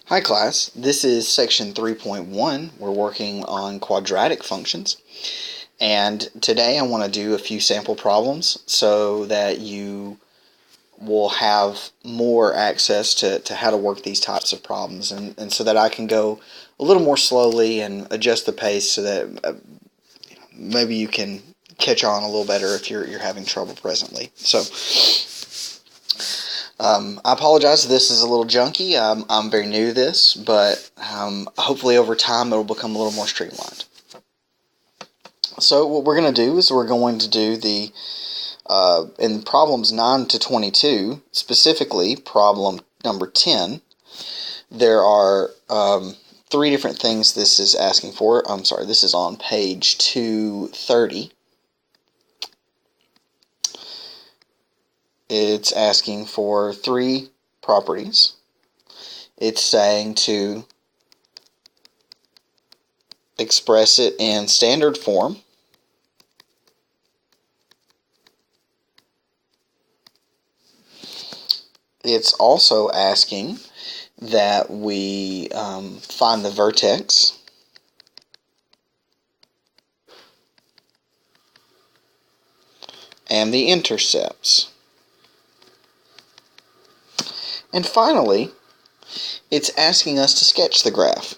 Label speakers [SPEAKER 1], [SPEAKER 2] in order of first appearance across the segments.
[SPEAKER 1] Hi class, this is section 3.1. We're working on quadratic functions, and today I want to do a few sample problems so that you will have more access to how to work these types of problems, and so that I can go a little more slowly and adjust the pace so that maybe you can catch on a little better if you're having trouble presently. So I apologize if this is a little junky. I'm very new to this, but hopefully over time it will become a little more streamlined. So what we're going to do is we're going to do the, in problems 9 to 22, specifically problem number 10, there are three different things this is asking for. I'm sorry, this is on page 230. It's asking for three properties. It's saying to express it in standard form. It's also asking that we find the vertex and the intercepts. And finally, it's asking us to sketch the graph.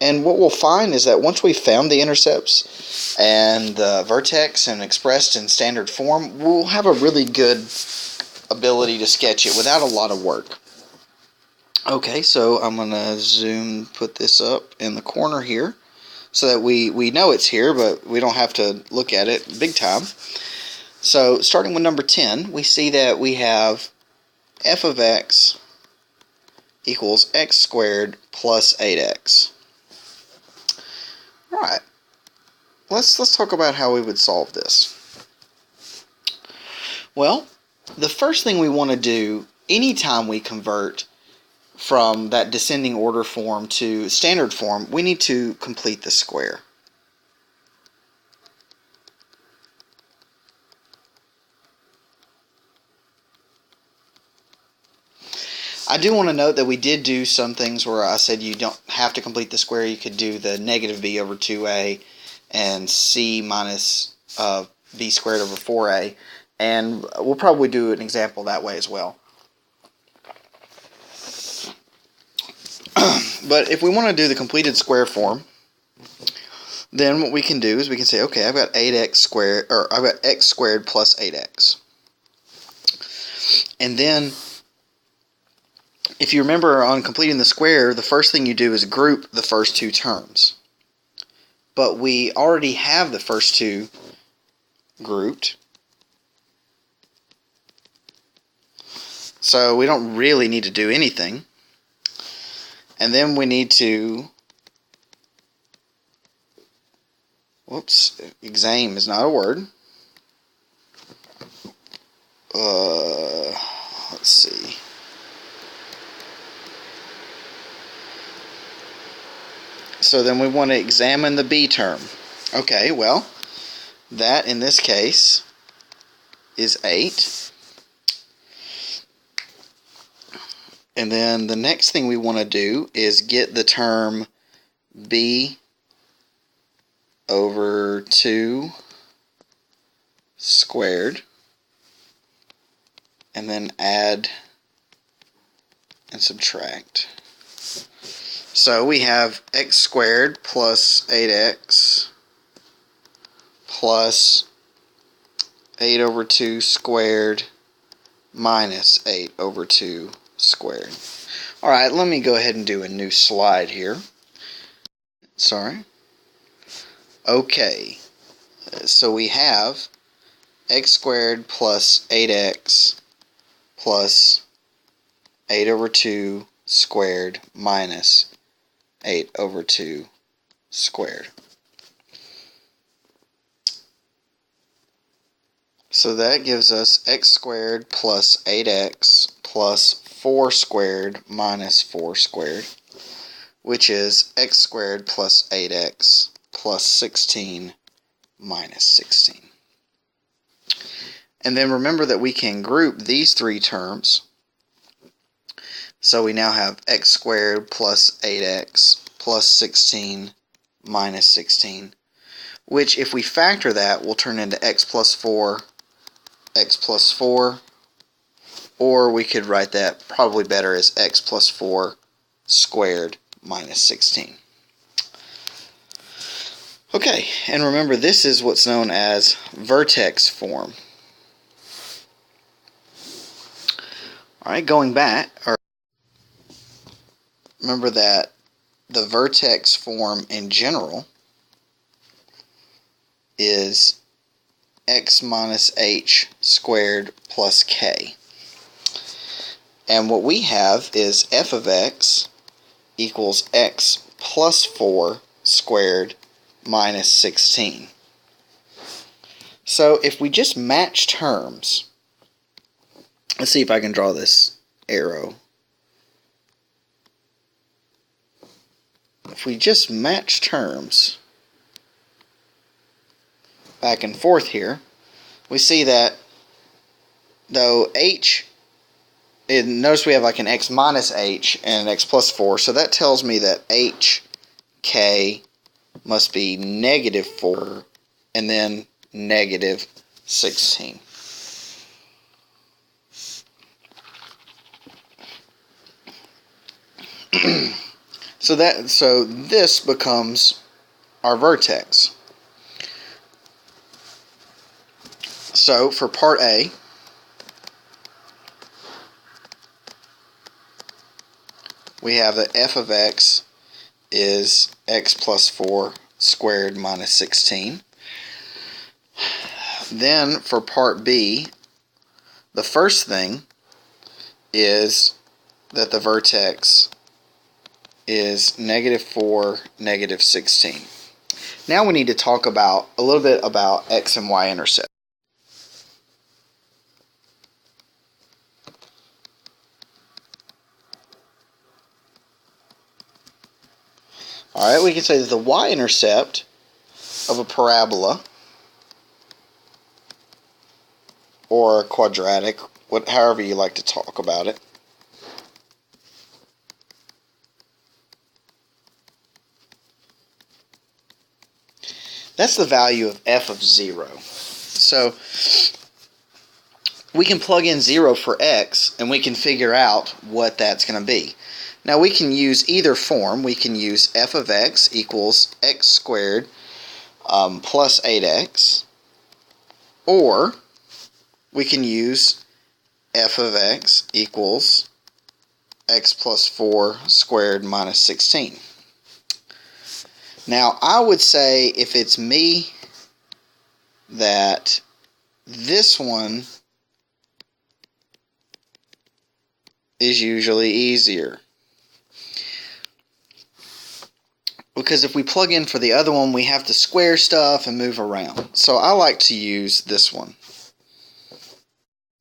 [SPEAKER 1] And what we'll find is that once we've found the intercepts and the vertex and expressed in standard form, we'll have a really good ability to sketch it without a lot of work. Okay, so I'm going to put this up in the corner here so that we know it's here, but we don't have to look at it big time. So starting with number 10, we see that we have f of x equals x squared plus 8x. Alright, let's talk about how we would solve this. Well, the first thing we want to do anytime we convert from that descending order form to standard form, we need to complete the square. I do want to note that we did do some things where I said you don't have to complete the square. You could do the negative b over 2a and c minus b squared over 4a, and we'll probably do an example that way as well. But if we want to do the completed square form, then what we can do is we can say, okay, I've got 8x squared, or I've got x squared plus 8x. And then if you remember on completing the square, the first thing you do is group the first two terms. But we already have the first two grouped, so we don't really need to do anything. And then we need to, exam is not a word. Let's see. So then we want to examine the b term. Okay, well, that in this case is 8. And then the next thing we want to do is get the term b over 2 squared, and then add and subtract. So we have x squared plus 8x plus 8 over 2 squared minus 8 over 2 squared. Alright, let me go ahead and do a new slide here. Sorry. Okay, so we have x squared plus 8x plus 8 over 2 squared minus 8 over 2 squared. So that gives us x squared plus 8x plus 4 squared minus 4 squared, which is x squared plus 8x plus 16 minus 16. And then remember that we can group these three terms So we now have x squared plus 8x plus 16 minus 16, which if we factor that will turn into x plus 4, or we could write that probably better as x plus 4 squared minus 16. Okay, and remember this is what's known as vertex form. Alright, going back, remember that the vertex form in general is x minus h squared plus k. And what we have is f of x equals x plus 4 squared minus 16. So if we just match terms, let's see if I can draw this arrow. If we just match terms back and forth here, we see that though h, notice we have like an x minus h and an x plus 4, so that tells me that h, k must be negative 4 and then negative 16. So this becomes our vertex. So for part A, we have that f of x is x plus 4 squared minus 16. Then for part B, the first thing is that the vertex is negative 4, negative 16. Now we need to talk about a little bit about x and y intercept. Alright, we can say that the y-intercept of a parabola or a quadratic, however you like to talk about it, that's the value of f of 0. So we can plug in 0 for x and we can figure out what that's going to be. Now we can use either form. We can use f of x equals x squared plus 8x, or we can use f of x equals x plus 4 squared minus 16. Now I would say, if it's me, that this one is usually easier. Because if we plug in for the other one, we have to square stuff and move around. So I like to use this one.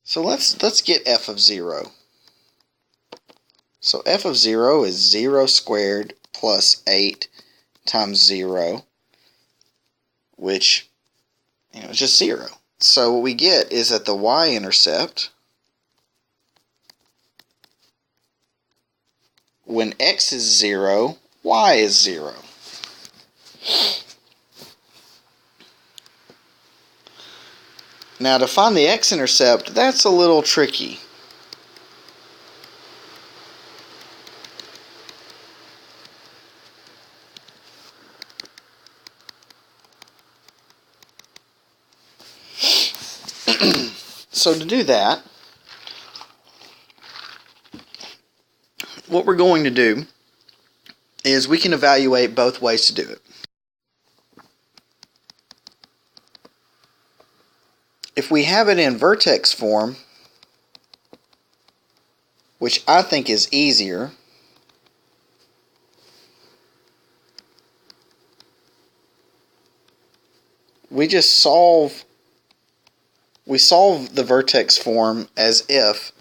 [SPEAKER 1] So let's get f of 0. So f of 0 is 0 squared plus 8 times 0, which is just 0. So what we get is that the y-intercept, when x is 0, y is 0. Now to find the x-intercept, that's a little tricky. So to do that, what we're going to do is we can evaluate both ways to do it. If we have it in vertex form, which I think is easier, we solve the vertex form as if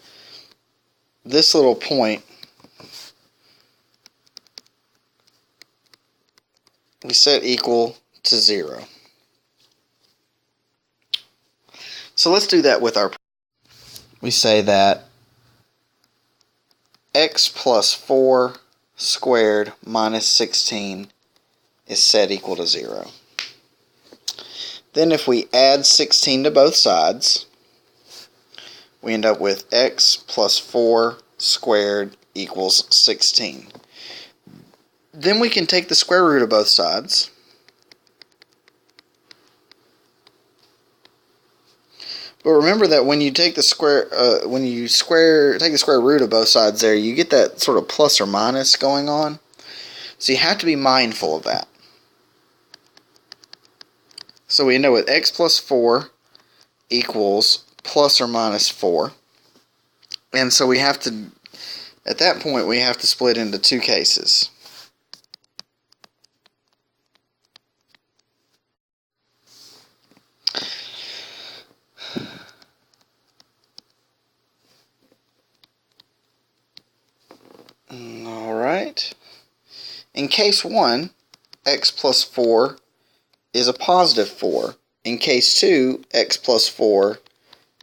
[SPEAKER 1] this little point we set equal to 0. So let's do that with our. We say that x plus 4 squared minus 16 is set equal to 0. Then if we add 16 to both sides, we end up with x plus 4 squared equals 16. Then we can take the square root of both sides. But remember that when you take the square, take the square root of both sides there, you get that sort of plus or minus going on. So you have to be mindful of that. So we end up with x plus 4 equals plus or minus 4. And so we have to, at that point, we have to split into two cases. Alright. In case 1, x plus 4 is a positive 4. In case 2, x plus 4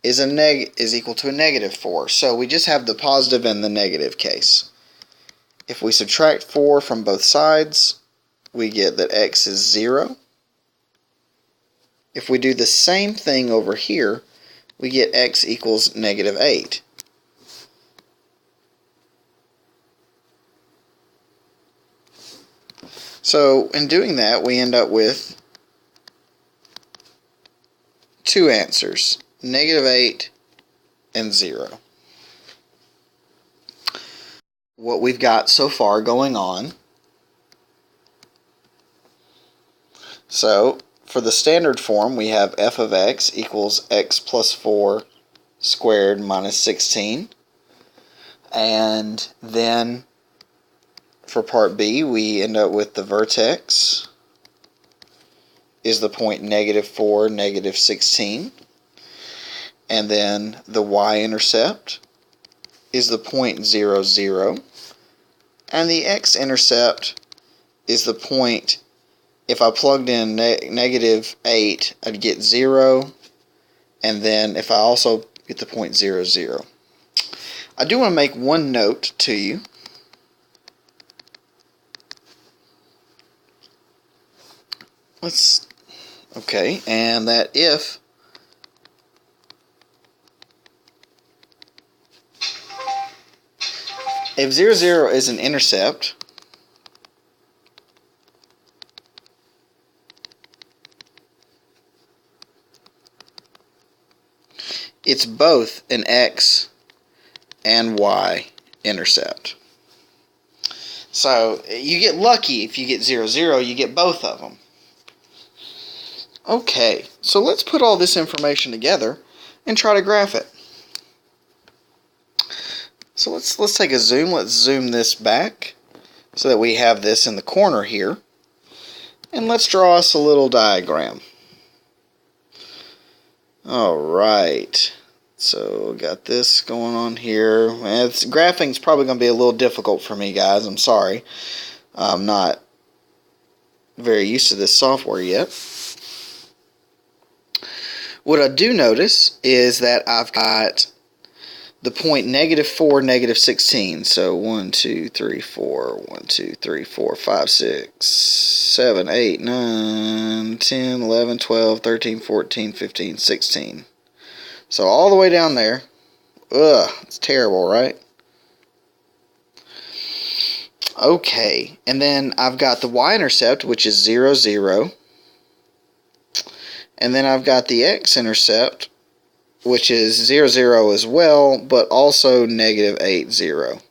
[SPEAKER 1] is equal to a negative 4. So we just have the positive and the negative case. If we subtract 4 from both sides, we get that x is 0. If we do the same thing over here, we get x equals negative 8. So in doing that, we end up with two answers, negative 8 and 0. What we've got so far going on. So for the standard form, we have f of x equals x plus 4 squared minus 16. And then for part B, we end up with the vertex is the point negative 4, negative 16. And then the y-intercept is the point 0, 0. And the x-intercept is the point, if I plugged in negative 8, I'd get 0. And then if I also get the point 0, 0. I do want to make one note to you. Okay, and that if If 0, 0 is an intercept, it's both an x and y intercept. So you get lucky if you get 0, 0, you get both of them. Okay, so let's put all this information together and try to graph it. So let's take a zoom. Let's zoom this back so that we have this in the corner here. And let's draw us a little diagram. Alright, so got this going on here. Graphing's probably going to be a little difficult for me, guys. I'm sorry. I'm not very used to this software yet. What I do notice is that I've got the point negative 4, negative 16. So 1, 2, 3, 4, 1, 2, 3, 4, 5, 6, 7, 8, 9, 10, 11, 12, 13, 14, 15, 16. So all the way down there. Ugh, it's terrible, right? Okay, and then I've got the y-intercept, which is 0, 0. And then I've got the x-intercept, which is 0, 0 as well, but also negative 8, 0.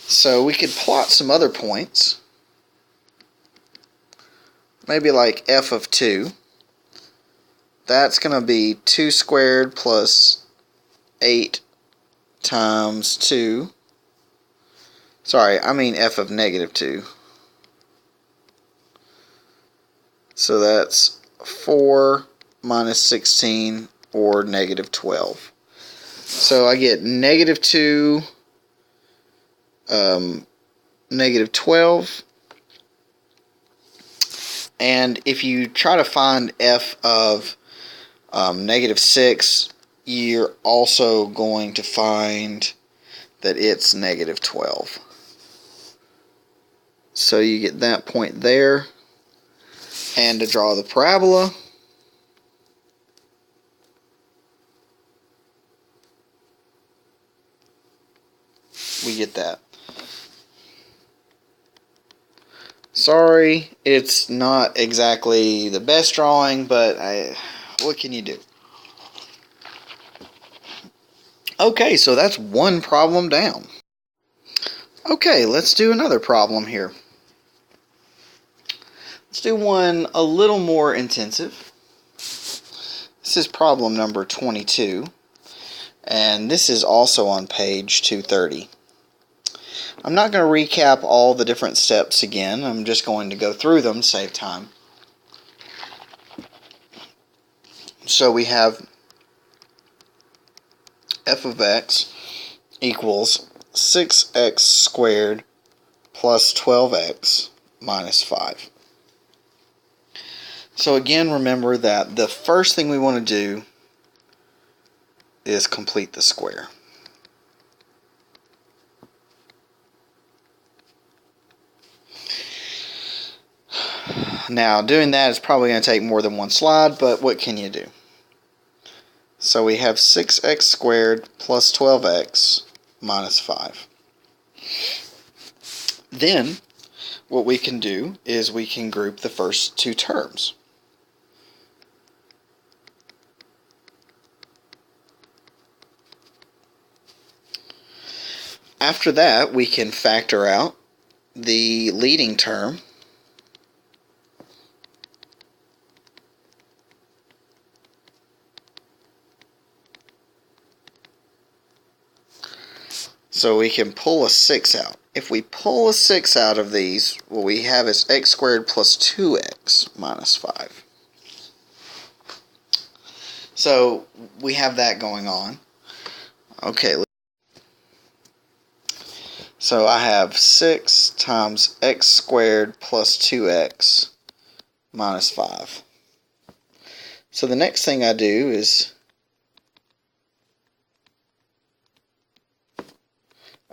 [SPEAKER 1] So we could plot some other points. Maybe like f of 2. That's going to be 2 squared plus 8 times 2. Sorry, I mean f of negative 2. So that's 4 minus 16 or negative 12. So I get negative 2, negative 12. And if you try to find f of negative 6, you're also going to find that it's negative 12. So you get that point there. And to draw the parabola, we get that. Sorry, it's not exactly the best drawing, but what can you do? Okay, so that's one problem down. Okay, let's do another problem here. Let's do one a little more intensive. This is problem number 22, and this is also on page 230. I'm not going to recap all the different steps again. I'm just going to go through them to save time. So we have f of x equals 6x squared plus 12x minus 5. So again, remember that the first thing we want to do is complete the square. Now, doing that is probably going to take more than one slide, but what can you do? So we have 6x squared plus 12x minus 5. Then, what we can do is we can group the first two terms. After that, we can factor out the leading term. So we can pull a 6 out. If we pull a 6 out of these, what we have is x squared plus 2x minus 5. So we have that going on. Okay, so I have 6 times x squared plus 2x minus 5. So the next thing I do is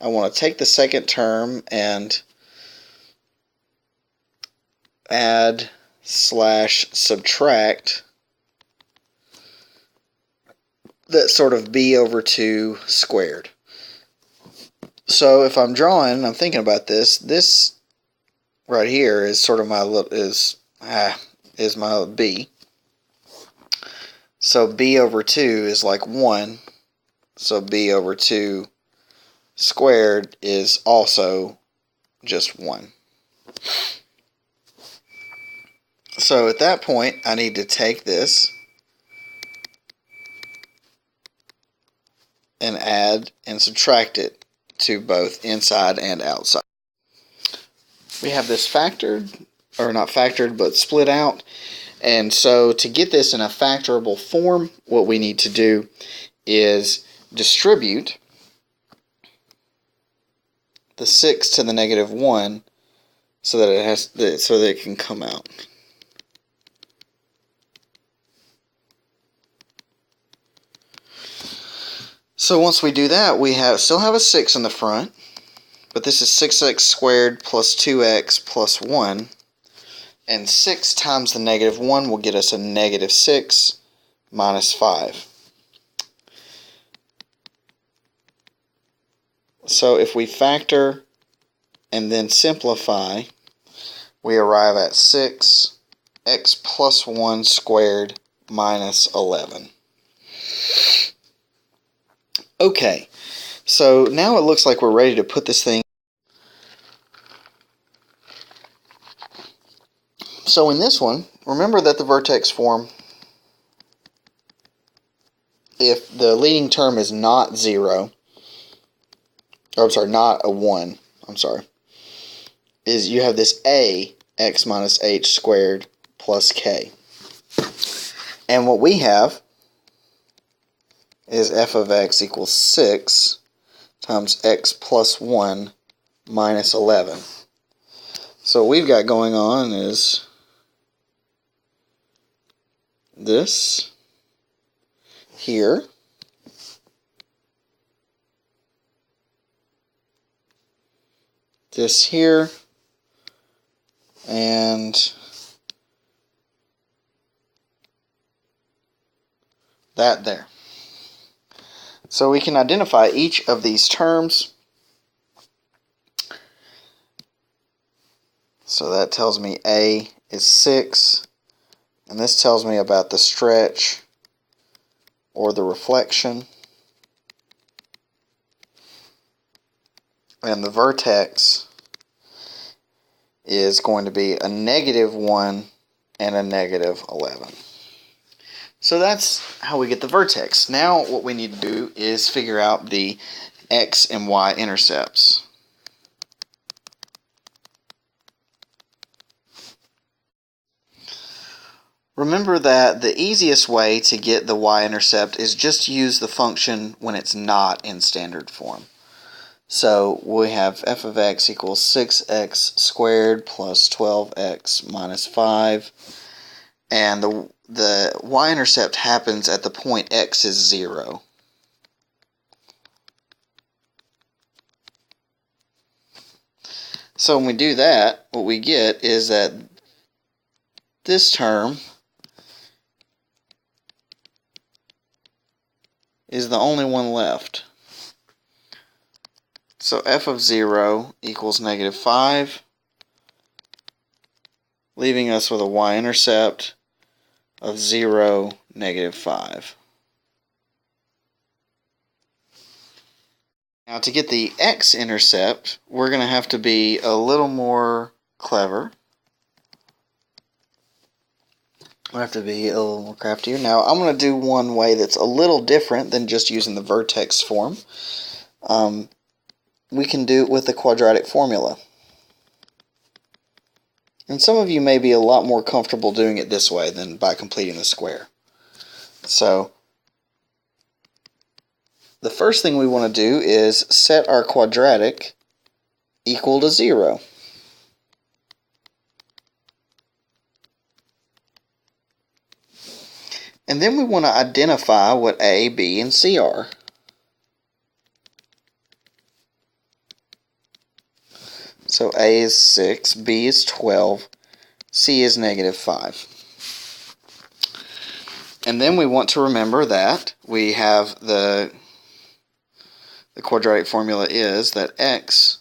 [SPEAKER 1] I want to take the second term and add slash subtract that sort of b over 2 squared. So if I'm drawing, I'm thinking about this right here is sort of my is my b. So b over 2 is like 1. So b over 2 squared is also just 1. So at that point, I need to take this and add and subtract it to both inside and outside. We have this factored, or not factored, but split out. And so to get this in a factorable form, what we need to do is distribute the 6 to the negative 1 so that it can come out. So once we do that, we still have a 6 in the front, but this is 6x squared plus 2x plus 1, and 6 times the negative 1 will get us a negative 6 minus 5. So if we factor and then simplify, we arrive at 6x plus 1 squared minus 11. Okay, so now it looks like we're ready to put this thing. So in this one, remember that the vertex form, if the leading term is not 0, or I'm sorry, not a 1, I'm sorry, is you have this a x minus h squared plus k. And what we have is f of x equals 6 times x plus 1 minus 11. So what we've got going on is this here this here, and that there. So we can identify each of these terms. So that tells me A is 6, and this tells me about the stretch or the reflection. And the vertex is going to be a -1 and a -11. So that's how we get the vertex. Now what we need to do is figure out the x and y intercepts. Remember that the easiest way to get the y-intercept is just use the function when it's not in standard form. So we have f of x equals 6x squared plus 12x minus 5, and the y-intercept happens at the point x is 0. So when we do that, what we get is that this term is the only one left. So f of 0 equals -5, leaving us with a y-intercept of 0, -5. Now to get the x-intercept, we're going to have to be a little more clever. We'll have to be a little more craftier. Now I'm going to do one way that's a little different than just using the vertex form. We can do it with the quadratic formula. And some of you may be a lot more comfortable doing it this way than by completing the square. So the first thing we want to do is set our quadratic equal to 0. And then we want to identify what A, B, and C are. So A is 6, B is 12, C is -5. And then we want to remember that we have the quadratic formula is that x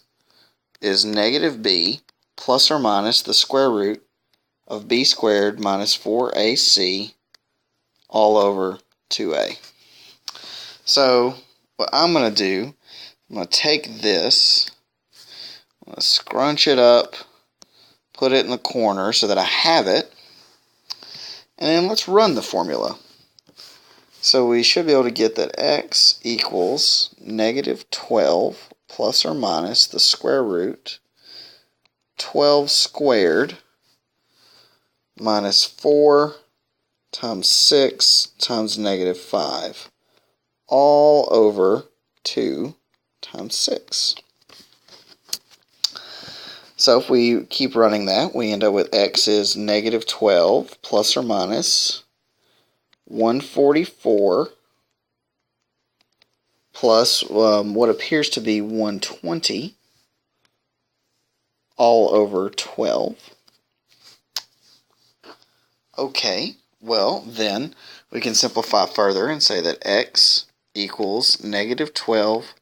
[SPEAKER 1] is -b plus or minus the square root of b squared minus 4ac all over 2a. So what I'm going to do, I'm going to take this, I'm going to scrunch it up, put it in the corner so that I have it, and then let's run the formula. So we should be able to get that x equals -12 plus or minus the square root 12 squared minus 4 times 6 times -5 all over 2 times 6. So if we keep running that, we end up with x is -12 plus or minus 144 plus what appears to be 120 all over 12. Okay, well then we can simplify further and say that x equals -12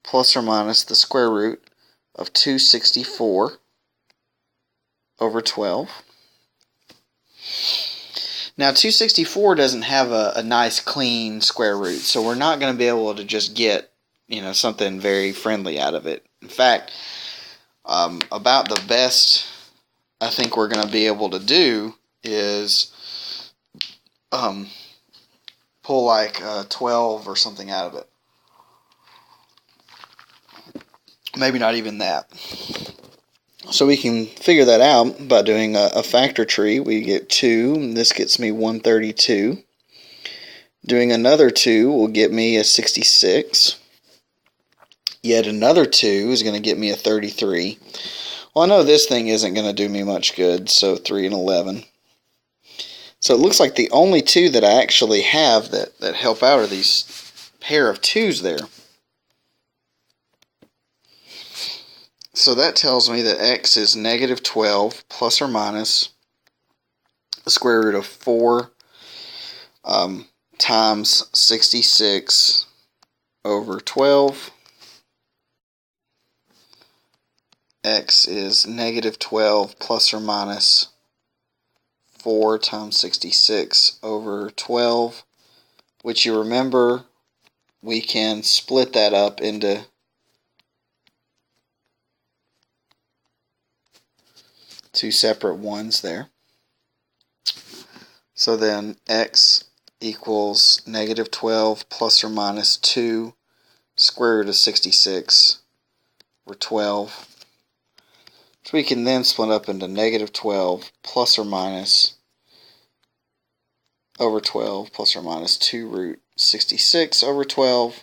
[SPEAKER 1] plus or minus the square root of 264 over 12. Now 264 doesn't have a nice clean square root, so we're not going to be able to just get, something very friendly out of it. In fact, about the best I think we're going to be able to do is pull like 12 or something out of it. Maybe not even that. So we can figure that out by doing a factor tree. We get 2, and this gets me 132. Doing another 2 will get me a 66. Yet another 2 is going to get me a 33. Well, I know this thing isn't going to do me much good, so 3 and 11. So it looks like the only 2 that I actually have that help out are these pair of 2's there. So that tells me that x is negative 12 plus or minus the square root of 4 times 66 over 12. X is negative 12 plus or minus 4 times 66 over 12, which you remember we can split that up into two separate ones there. So then x equals negative 12 plus or minus 2 square root of 66 over 12. So we can then split up into negative 12 plus or minus over 12 plus or minus 2 root 66 over 12,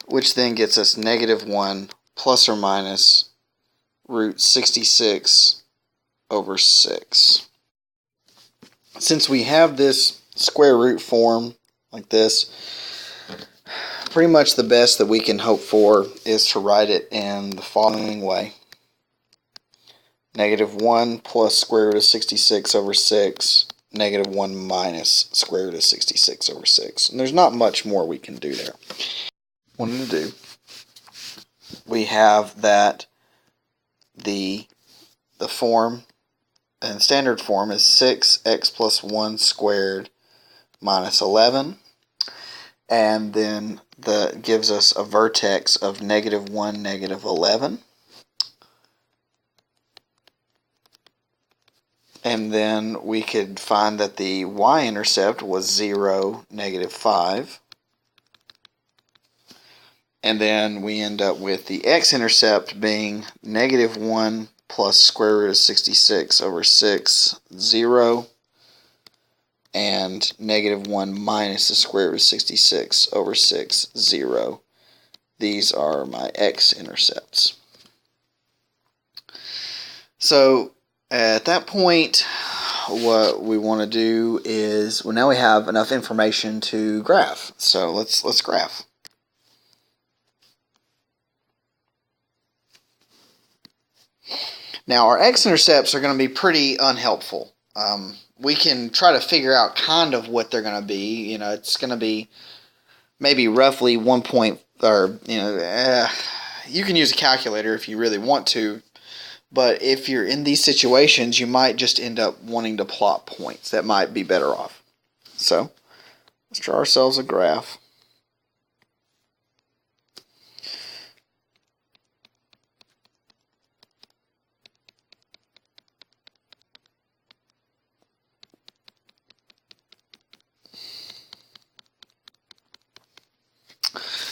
[SPEAKER 1] which then gets us negative 1 plus or minus root 66 over 6. Since we have this square root form like this, pretty much the best that we can hope for is to write it in the following way. Negative 1 plus square root of 66 over 6, negative 1 minus square root of 66 over 6. And there's not much more we can do there. What I'm going to do, we have that the form and standard form is 6x plus 1 squared minus 11, and then that gives us a vertex of negative 1, negative 11. And then we could find that the y-intercept was 0, negative 5. And then we end up with the x-intercept being negative 1 plus square root of 66 over 6, 0. And negative 1 minus the square root of 66 over 6, 0. These are my x-intercepts. So at that point, what we want to do is, well, now we have enough information to graph. So let's graph. Now our x-intercepts are going to be pretty unhelpful. We can try to figure out kind of what they're going to be. You know, it's going to be maybe roughly 1 point, or you can use a calculator if you really want to. But if you're in these situations, you might just end up wanting to plot points. That might be better off. So let's draw ourselves a graph.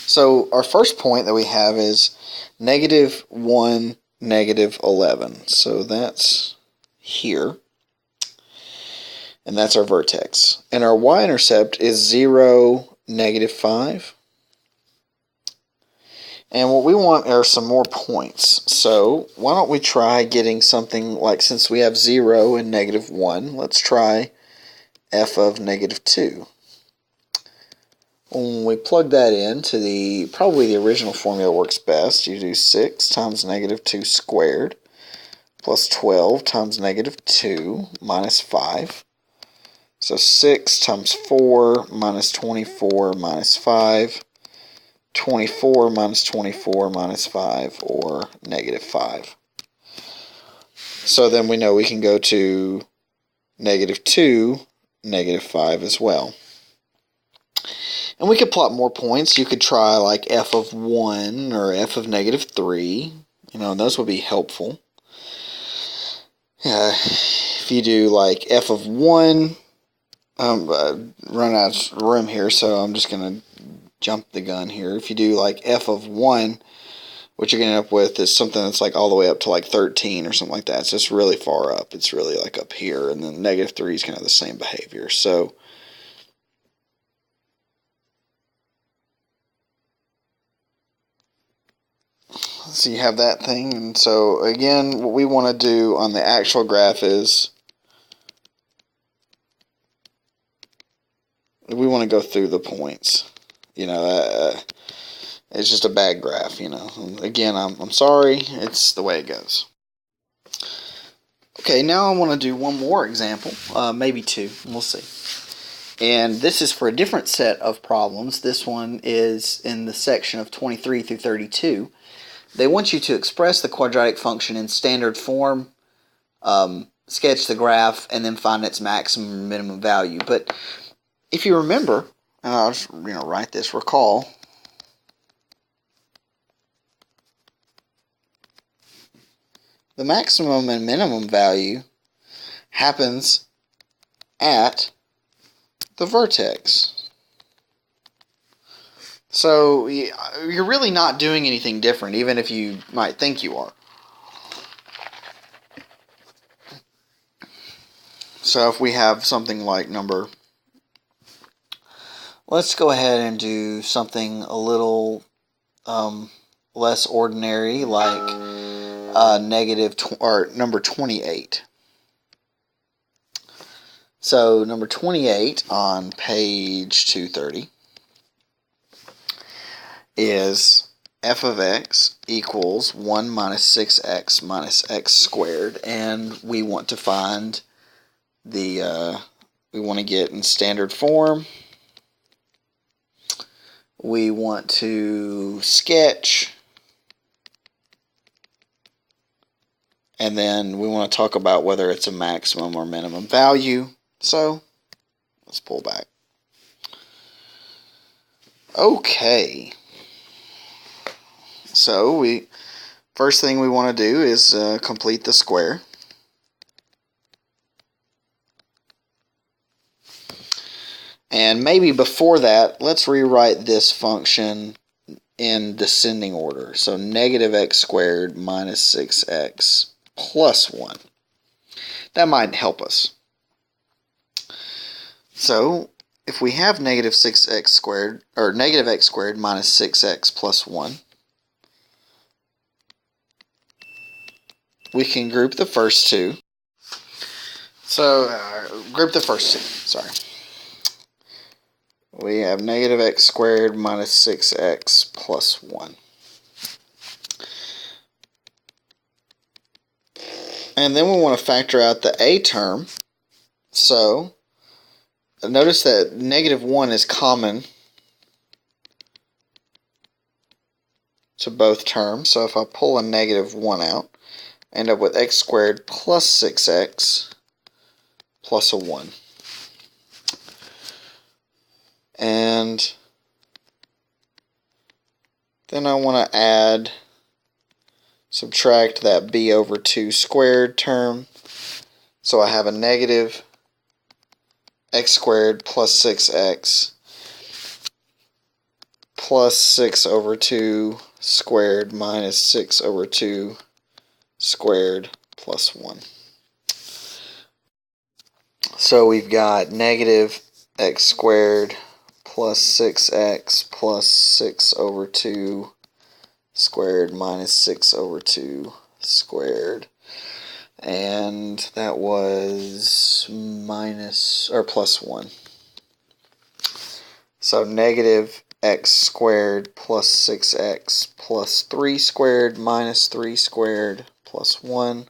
[SPEAKER 1] So our first point that we have is negative 1, negative 11. So that's here. And that's our vertex. And our y-intercept is 0, negative 5. And what we want are some more points. So why don't we try getting something like, since we have 0 and negative 1, let's try f of negative 2. When we plug that into probably the original formula works best. You do 6 times negative 2 squared plus 12 times negative 2 minus 5. So 6 times 4 minus 24 minus 5. 24 minus 24 minus 5, or negative 5. So then we know we can go to negative 2, negative 5 as well. And we could plot more points. You could try like f of 1 or f of negative 3. You know, and those would be helpful. If you do like f of 1, run out of room here, so I'm just going to jump the gun here. If you do like f of 1, what you're going to end up with is something that's like all the way up to like 13 or something like that. It's just really far up. It's really like up here. And then negative 3 is kind of the same behavior. So you have that thing. And so again, what we want to do on the actual graph is we want to go through the points. You know, It's just a bad graph, you know. Again, I'm sorry. It's the way it goes. Okay, now I want to do one more example, maybe two. We'll see. And this is for a different set of problems. This one is in the section of 23 through 32. They want you to express the quadratic function in standard form, sketch the graph, and then find its maximum or minimum value. But if you remember, and I'll just write this, recall, the maximum and minimum value happens at the vertex. So you're really not doing anything different, even if you might think you are. So if we have something like let's go ahead and do something a little less ordinary, like number 28. So number 28 on page 230 is f of x equals 1 minus 6x minus x squared, and we want to find the, we want to get in standard form. We want to sketch, and then we want to talk about whether it's a maximum or minimum value. So let's pull back. Okay. So first thing we want to do is complete the square. And maybe before that, let's rewrite this function in descending order. So negative x squared minus 6x plus 1. That might help us. So if we have negative 6x squared, or negative x squared minus 6x plus 1, we can group the first two. So group the first two, sorry. We have negative x squared minus 6x plus 1. And then we want to factor out the a term. So notice that negative 1 is common to both terms. So if I pull a negative 1 out, I end up with x squared plus 6x plus a 1. And then I want to subtract that b over 2 squared term. So I have a negative x squared plus 6x plus 6 over 2 squared minus 6 over 2 squared plus 1. So we've got negative x squared plus 6x plus 6 over 2 squared minus 6 over 2 squared. And that was plus 1. So negative x squared plus 6x plus 3 squared minus 3 squared plus 1,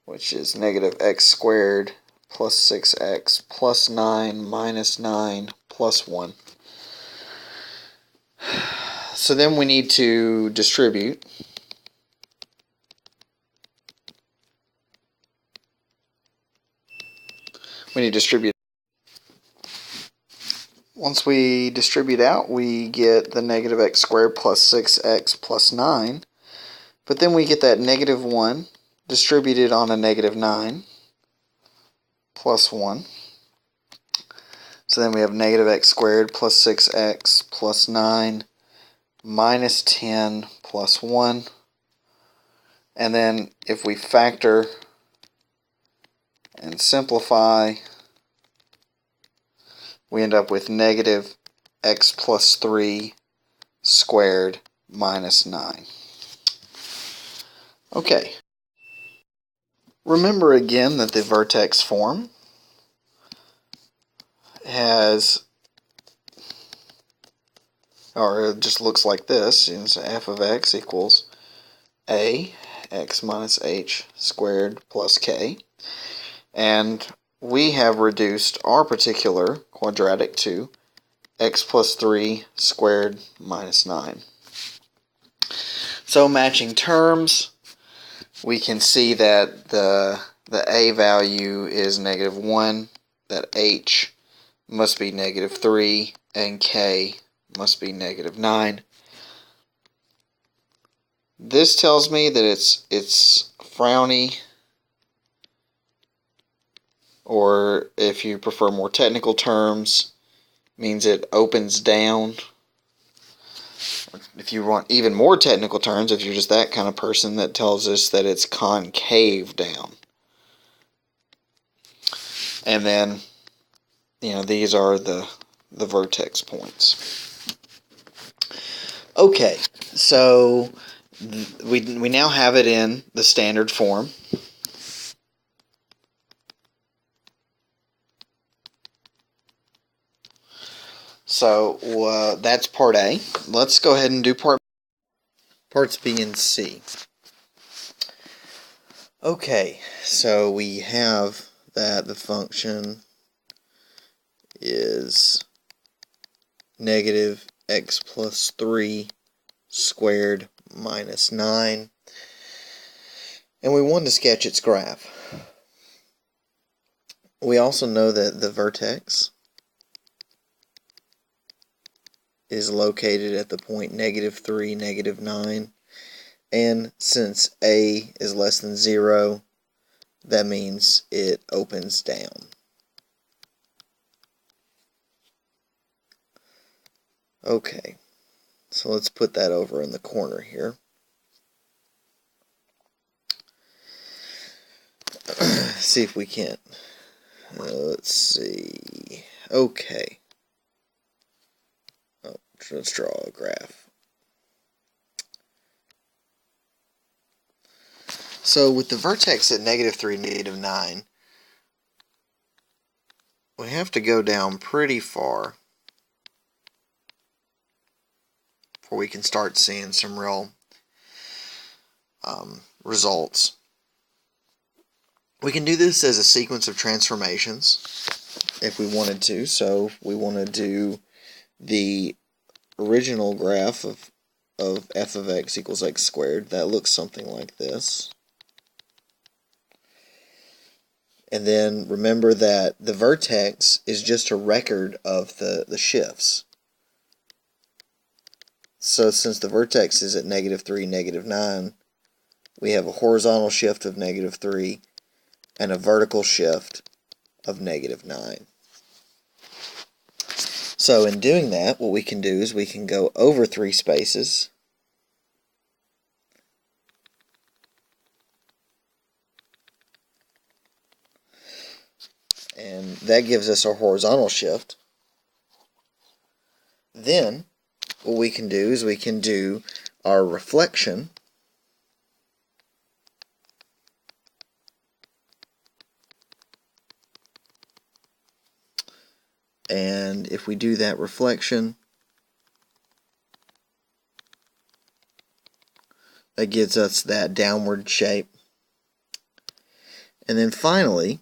[SPEAKER 1] which is negative x squared plus 6x plus 9 minus 9 plus 1. So then we need to distribute. Once we distribute out, we get the negative x squared plus 6x plus 9. But then we get that negative 1 distributed on a negative 9 plus 1. So then we have negative x squared plus 6x plus 9 minus 10 plus 1. And then if we factor and simplify, we end up with negative x plus 3 squared minus 9. Okay. Remember again that the vertex form has or it just looks like this. It's f of x equals a x minus h squared plus k. And we have reduced our particular quadratic to x plus 3 squared minus 9. So matching terms, we can see that the a value is -1, that h must be -3, and k must be -9. This tells me that it's frowny, or if you prefer more technical terms, means it opens down. If you want even more technical terms, if you're just that kind of person, that tells us that it's concave down. And then, these are the vertex points. Okay, so we now have it in the standard form. So that's part A. Let's go ahead and do parts B and C. Okay, so we have that the function is -x plus 3 squared minus 9, and we want to sketch its graph. We also know that the vertex is located at the point -3, -9, and since a is less than 0, that means it opens down. Okay, so let's put that over in the corner here. See if we can. Let's see. Okay. Let's draw a graph. So with the vertex at -3, -9, we have to go down pretty far before we can start seeing some real results. We can do this as a sequence of transformations if we wanted to. So we want to do the original graph of f of x equals x squared. That looks something like this. And then remember that the vertex is just a record of the shifts. So since the vertex is at -3, -9, we have a horizontal shift of -3 and a vertical shift of -9. So in doing that, what we can do is we can go over 3 spaces, and that gives us our horizontal shift. Then what we can do is we can do our reflection, and if we do that reflection, that gives us that downward shape. And then finally,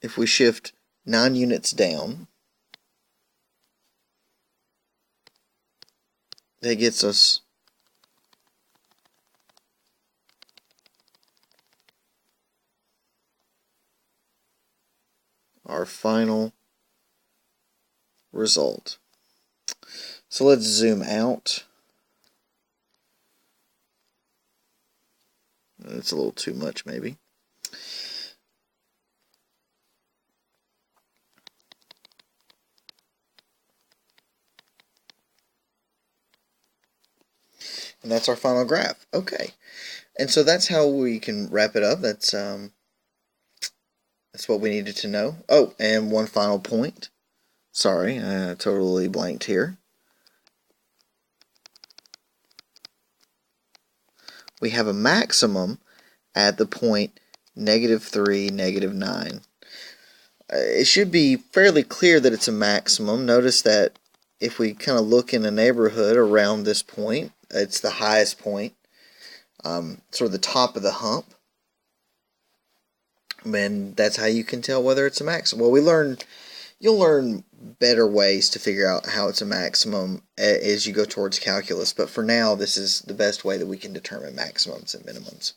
[SPEAKER 1] if we shift 9 units down, that gets us our final result. So let's zoom out. That's a little too much, maybe. And that's our final graph. Okay. And so that's how we can wrap it up. That's what we needed to know. Oh, and one final point. Sorry, I totally blanked here. We have a maximum at the point -3, -9. It should be fairly clear that it's a maximum. Notice that if we kind of look in a neighborhood around this point, it's the highest point, sort of the top of the hump. And that's how you can tell whether it's a maximum. Well, you'll learn better ways to figure out how it's a maximum as you go towards calculus, but for now, this is the best way that we can determine maximums and minimums.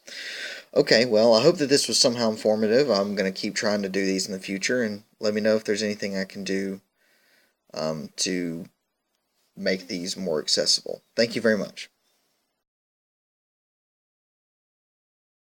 [SPEAKER 1] Okay, well, I hope that this was somehow informative. I'm going to keep trying to do these in the future, and let me know if there's anything I can do to make these more accessible. Thank you very much.